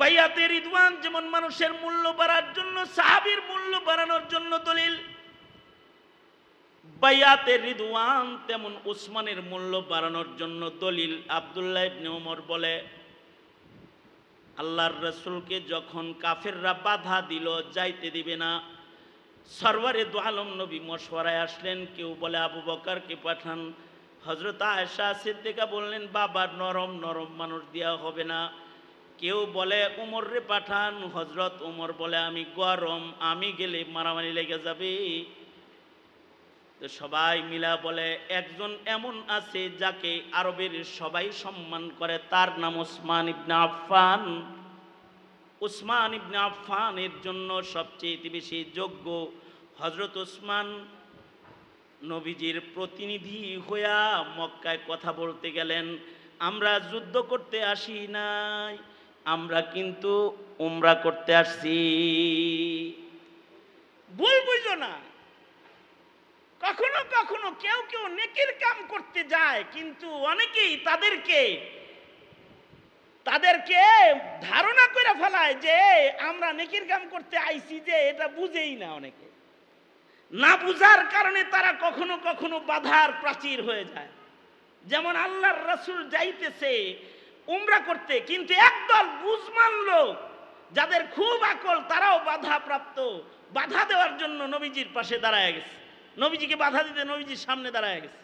বাইয়াতে রিদওয়ান যেমন মানুষের মূল্য বাড়ার জন্য, সাহাবীর মূল্য বাড়ানোর জন্য দলিল, বাইয়াতে রিদওয়ান তেমন উসমানের মূল্য বাড়ানোর জন্য দলিল। আব্দুল্লাহ ইবনে ওমর বলে, আল্লাহর রাসূলকে যখন কাফেররা বাধা দিল, যাইতে দিবে না, সরওয়ারে দু আলম নবী মশওয়ারায় আসলেন। কেউ বলে আবু বকরকে পাঠান। হযরত আয়েশা সিদ্দিকা বললেন, বাবা নরম নরম মানুষ দেওয়া হবে না। কেউ বলে উমররে পাঠান। হযরত উমর বলে, আমি গরম, আমি গেলে মারামারি লেগে যাবে। তো সবাই মিলা বলে, একজন এমন আছে যাকে আরবের সবাই সম্মান করে, তার নাম উসমান ইবনে আফফান। উসমান ইবনে আফফানের জন্য সবচেয়ে বেশি যোগ্য। হযরত উসমান নবীজির প্রতিনিধি হইয়া মক্কায় কথা বলতে গেলেন, আমরা যুদ্ধ করতে আসি নাই, আমরা কিন্তু উমরা করতে আসছি। ভুল বুঝো না। কখনো কখনো কেউ কেউ নেকির কাম করতে যায়, কিন্তু অনেকেই তাদেরকে ধারণা করে ফেলায় যে আমরা নেকির কাম করতে আইছি, যে এটা বুঝেই না। অনেকে না বুঝার কারণে তারা কখনো কখনো বাধার প্রাচীর হয়ে যায়। যেমন আল্লাহর রাসূল যাইতেছে উমরা করতে, কিন্তু একদল বুঝমান লোক যাদের খুব আকল, তারাও বাধা প্রাপ্ত, বাধা দেওয়ার জন্য নবীজির পাশে দাঁড়ায় গেছে, নবীজিকে বাধা দিতে নবীজির সামনে দাঁড়ায় গেছে।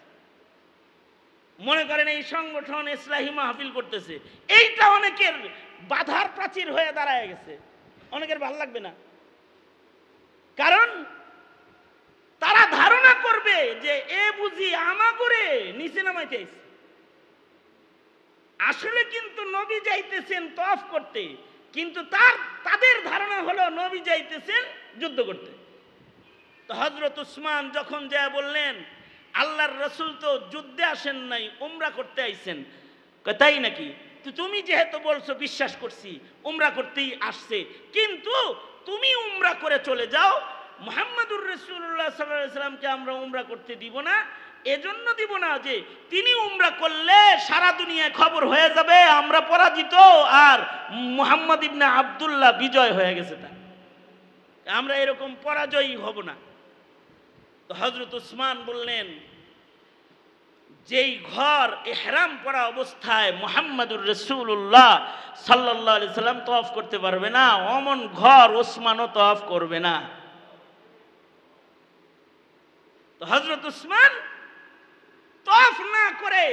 মনে করেন এই সংগঠন ইসলাহি মাহফিল করতেছে, এইটা অনেকের বাধার প্রাচীর হয়ে দাঁড়ায় গেছে। অনেকের ভালো লাগবে না, কারণ তারা ধারণা করবে যে এ বুঝি আমাগরে নিচে নামাইতে আইছে। আসলে কিন্তু নবী যাইতেছেন তওয়াফ করতে, কিন্তু তাদের ধারণা হলো নবী যাইতেছেন যুদ্ধ করতে। তো হযরত উসমান যখন যায় বললেন, আল্লাহর রাসূল তো যুদ্ধে আসেন নাই, উমরা করতে আইছেন। তাই নাকি? তো তুমি যেহেতু বলছো, বিশ্বাস করছি উমরা করতেই আসছে, কিন্তু তুমি উমরা করে চলে যাও। মুহাম্মদুর রাসূলুল্লাহ সাল্লাল্লাহু আলাইহি সাল্লামকে আমরা উমরা করতে দিব না। এজন্য দিব না যে তিনি উমরা করলে সারা দুনিয়ায় খবর হয়ে যাবে আমরা পরাজিত, আর মুহাম্মদ ইবনে আব্দুল্লাহ বিজয় হয়ে গেছে। তা আমরা এরকম পরাজয়ী হব না। তো হযরত উসমান বললেন, যেই ঘর ইহরাম পরা অবস্থায় মুহাম্মদুর রাসূলুল্লাহ সাল্লাল্লাহু আলাইহি সাল্লাম তওয়াফ করতে পারবে না, অমন ঘর উসমানও তওয়াফ করবে না। তো হযরত উসমান তওয়াফ না করে